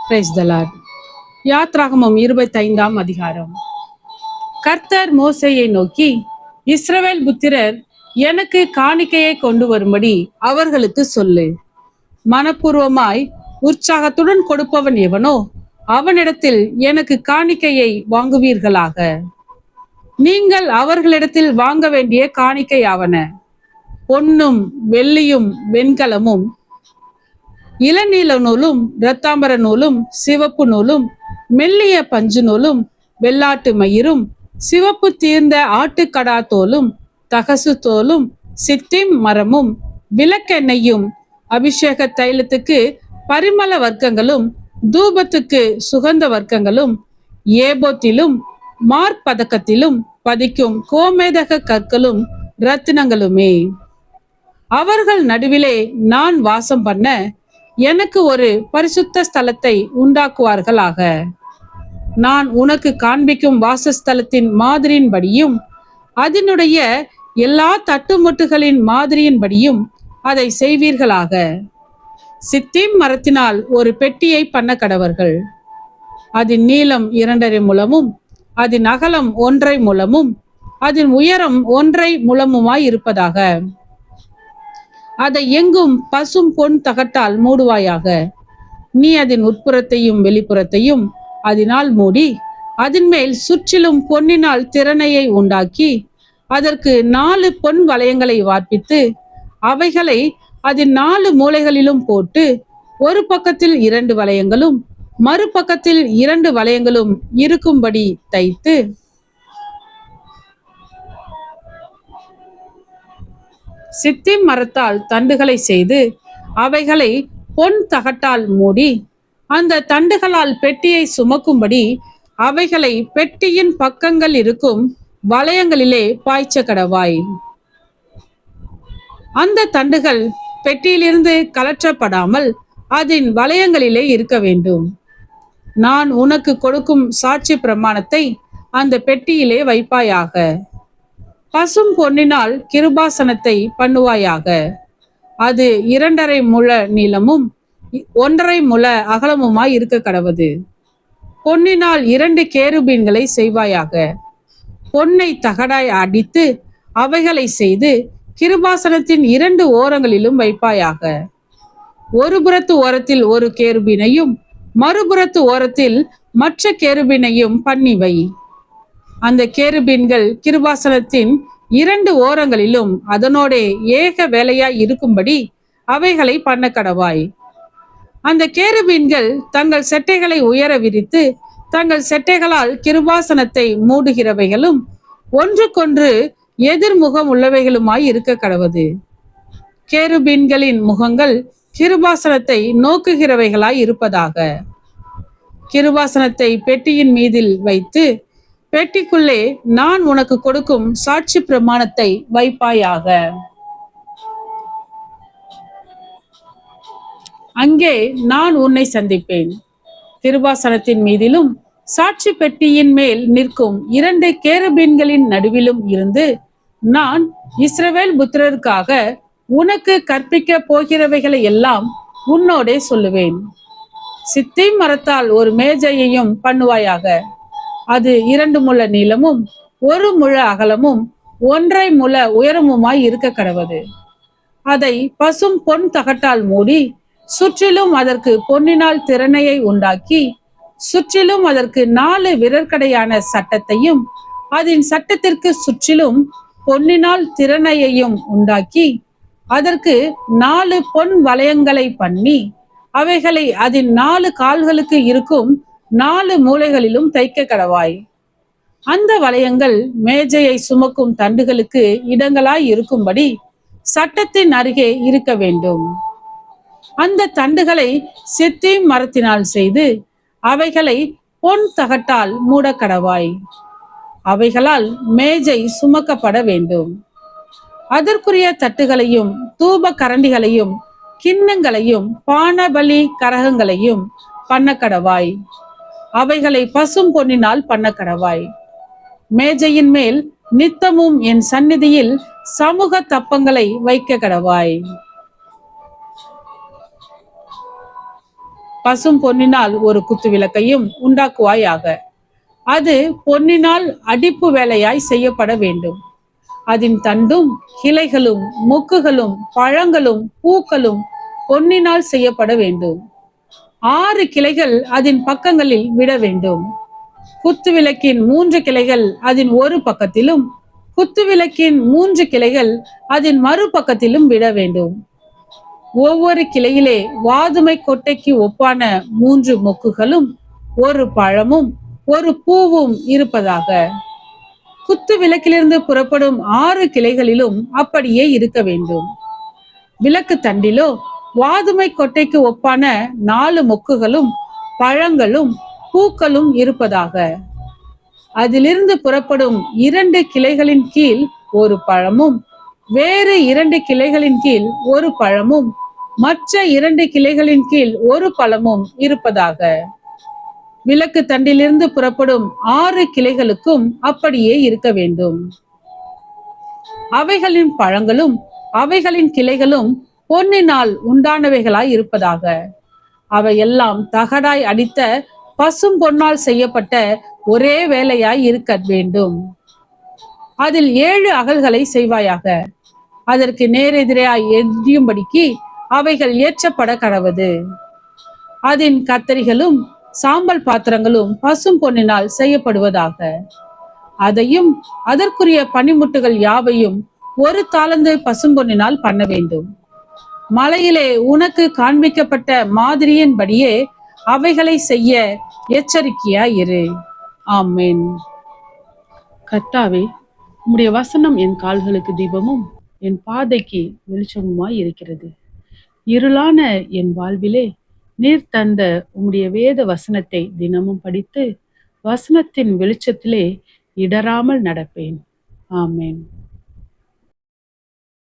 Praise the Lord. யாத்ராகமம் 25ஆம் அதிகாரம். கர்த்தர் மோசேயை நோக்கி, இஸ்ரவேல் புத்திரர் எனக்கு காணிக்கையை கொண்டு வரும்படி அவர்களுக்கு சொல்லு. மனப்பூர்வமாய் உற்சாகத்துடன் கொடுப்பவன் எவனோ அவனிடத்தில் எனக்கு காணிக்கையை வாங்குவீர்களாக. நீங்கள் அவர்களிடத்தில் வாங்க வேண்டிய காணிக்கையாவன: பொன்னும் வெள்ளியும் வெண்கலமும், இளநீல நூலும் இரத்தாம்பர நூலும் சிவப்பு நூலும் மெல்லிய பஞ்சு நூலும் வெள்ளாட்டு மயிரும் சிவப்பு தீர்ந்த ஆட்டுக்கடா தோலும் தகசு தோலும் சித்திம் மரமும் விளக்கெண்ணெயும் அபிஷேக தைலத்துக்கு பரிமள வர்க்கங்களும் தூபத்துக்கு சுகந்த வர்க்கங்களும் ஏபோத்திலும் மார்பதக்கத்திலும் பதிக்கும் கோமேதக கற்களும் ரத்தினங்களுமே. அவர்கள் நடுவிலே நான் வாசம் பண்ண எனக்கு ஒரு பரிசுத்த ஸ்தலத்தை உண்டாக்குவார்களாக. நான் உனக்கு காண்பிக்கும் வாசஸ்தலத்தின் மாதிரியின்படியும் அதனுடைய எல்லா தட்டுமுட்டுகளின் மாதிரியின்படியும் அதை செய்வீர்களாக. சித்திம் மரத்தினால் ஒரு பெட்டியை பண்ண கடவர்கள். அதன் நீளம் 2.5 முழமும் அதன் அகலம் 1.5 முழமும் அதன் உயரம் 1.5 முழமுமாய் இருப்பதாக. அதை எங்கும் பசும் பொன் தகட்டால் மூடுவாயாக. நீ அதன் உட்புறத்தையும் வெளிப்புறத்தையும் அதனால் மூடி அதன் மேல் சுற்றிலும் பொன்னினால் திறனையை உண்டாக்கி அதற்கு 4 பொன் வளையங்களை வார்ப்பித்து அவைகளை அதன் 4 மூலைகளிலும் போட்டு ஒரு பக்கத்தில் 2 வளையங்களும் மறுபக்கத்தில் 2 வளையங்களும் இருக்கும்படி தைத்து சித்திம் மரத்தால் தண்டுகளை செய்து அவைகளை பொன் தகட்டால் மூடி அந்த தண்டுகளால் பெட்டியை சுமக்கும்படி அவைகளை பெட்டியின் பக்கங்கள் இருக்கும் வளையங்களிலே பாய்ச்ச கடவாய். அந்த தண்டுகள் பெட்டியிலிருந்து கலற்றப்படாமல் அதன் வளையங்களிலே இருக்க வேண்டும். நான் உனக்கு கொடுக்கும் சாட்சி பிரமாணத்தை அந்த பெட்டியிலே வைப்பாயாக. பசும் பொன்னினால் கிருபாசனத்தை பண்ணுவாயாக. அது 2.5 முழ நீளமும் 1.5 முழ அகலமுமாய் இருக்க கடவது. பொன்னினால் 2 கேருபீன்களை செய்வாயாக. பொன்னை தகடாய் அடித்து அவைகளை செய்து கிருபாசனத்தின் 2 ஓரங்களிலும் வைப்பாயாக. ஒரு புறத்து ஓரத்தில் ஒரு கேருபீனையும் மறுபுறத்து ஓரத்தில் மற்ற கேருபீனையும் பண்ணிவை. அந்த கேருபீன்கள் கிருபாசனத்தின் 2 ஓரங்களிலும் அதனோடே ஏக வேலையாய் இருக்கும்படி அவைகளை பண்ண கடவாய். அந்த கேருபீன்கள் தங்கள் செட்டைகளை உயர விரித்து தங்கள் செட்டைகளால் கிருபாசனத்தை மூடுகிறவைகளும் ஒன்றுக்கொன்று எதிர்முகம் உள்ளவைகளுமாய் இருக்க கடவது. கேருபீன்களின் முகங்கள் கிருபாசனத்தை நோக்குகிறவைகளாய் இருப்பதாக. கிருபாசனத்தை பெட்டியின் மீதில் வைத்து பெட்டிக்குள்ளே நான் உனக்கு கொடுக்கும் சாட்சி பிரமாணத்தை வைப்பாயாக. அங்கே நான் உன்னை சந்திப்பேன். கிருபாசனத்தின் மீதிலும் சாட்சி பெட்டியின் மேல் நிற்கும் 2 கேருபீன்களின் நடுவிலும் இருந்து நான் இஸ்ரவேல் புத்திரருக்காக உனக்கு கற்பிக்க போகிறவைகளை எல்லாம் உன்னோடே சொல்லுவேன். சித்திம் மரத்தால் ஒரு மேஜையையும் பண்ணுவாயாக. அது 2 முழ நீளமும் 1 முழ அகலமும் 1.5 முழ உயரமுமாய் இருக்க கடவது. அதை பசும் பொன் தகட்டால் மூடி சுற்றிலும் அதற்கு பொன்னினால் திறனையை உண்டாக்கி சுற்றிலும் அதற்கு 4 விரற்கடையான சட்டத்தையும் அதன் சட்டத்திற்கு சுற்றிலும் பொன்னினால் திறனையையும் உண்டாக்கி அதற்கு 4 பொன் வளையங்களை பண்ணி அவைகளை அதன் 4 கால்களுக்கு இருக்கும் 4 மூலைகளிலும் தைக்க கடவாய். அந்த வளையங்கள் மேஜையை சுமக்கும் தண்டுகளுக்கு இடங்களாய் இருக்கும்படி சட்டத்தின் அருகே இருக்க வேண்டும். அந்த தண்டுகளை சித்திம் மரத்தினால் செய்து அவைகளை பொன் தகட்டால் மூட கடவாய். அவைகளால் மேஜை சுமக்கப்பட வேண்டும். அதற்குரிய தட்டுகளையும் தூப கரண்டிகளையும் கிண்ணங்களையும் பானபலி கரகங்களையும் பண்ண கடவாய். அவைகளை பசும் பொன்னினால் பண்ண கடவாய். மேஜையின் மேல் நித்தமும் என் சந்நிதியில் சமூக தப்பங்களை வைக்க கடவாய். பசும் பொன்னினால் ஒரு குத்து விளக்கையும் உண்டாக்குவாயாக. அது பொன்னினால் அடிப்பு வேலையாய் செய்யப்பட வேண்டும். அதன் தண்டும் கிளைகளும் மொக்குகளும் பழங்களும் பூக்களும் பொன்னினால் செய்யப்பட வேண்டும். 6 கிளைகள் அதன் பக்கங்களில் விட வேண்டும். குத்து விளக்கின் 3 கிளைகள் அதன் ஒரு பக்கத்திலும், குத்து விளக்கின் 3 கிளைகள் அதன் மறுபக்கத்திலும் விட வேண்டும். ஒவ்வொரு கிளையிலே வாதுமை கொட்டைக்கு ஒப்பான 3 மொக்குகளும், ஒரு பழமும், ஒரு பூவும் இருப்பதாக. குத்து விளக்கிலிருந்து புறப்படும் 6 கிளைகளிலும் அப்படியே இருக்க வேண்டும். விளக்கு தண்டிலோ வாதுமை கொட்டைக்கு ஒப்பான 4 மொக்குகளும், பழங்களும், பூக்களும் இருப்பதாக. அதிலிருந்து புறப்படும் 2 கிளைகளின் கீழ் ஒரு பழமும், வேறு 2 கிளைகளின் கீழ் ஒரு பழமும், மற்ற 2 கிளைகளின் கீழ் ஒரு பழமும் இருப்பதாக. விளக்கு தண்டிலிருந்து புறப்படும் 6 கிளைகளுக்கும் அப்படியே இருக்க வேண்டும். அவைகளின் பழங்களும் அவைகளின் கிளைகளும் பொன்னினால் உண்டானவைகளாய் இருப்பதாக. அவையெல்லாம் தகடாய் அடித்த பசும் பொன்னால் செய்யப்பட்ட ஒரே வேலையாய் இருக்க வேண்டும். அதில் 7 அகல்களை செய்வாயாக. அதற்கு நேரெதிராய் எரியும்படிக்கு அவைகள் ஏற்றப்பட கடவது. அதன் கத்தரிகளும் சாம்பல் பாத்திரங்களும் பசும் பொன்னினால் செய்யப்படுவதாக. அதையும் அதற்குரிய பனிமுட்டுகள் யாவையும் 1 தாலந்து பசும்பொன்னினால் பண்ண வேண்டும். மலையிலே உனக்கு காண்பிக்கப்பட்ட மாதிரியின்படியே அவைகளை செய்ய எச்சரிக்கையாய் இரு. ஆமென். கர்த்தாவே, உம்முடைய வசனம் என் கால்களுக்கு தீபமும் என் பாதைக்கு வெளிச்சமுமாய் இருக்கிறது. இருளான என் வாழ்விலே நீர் தந்த உம்முடைய வேத வசனத்தை தினமும் படித்து வசனத்தின் வெளிச்சத்திலே இடராமல் நடப்பேன். ஆமென்.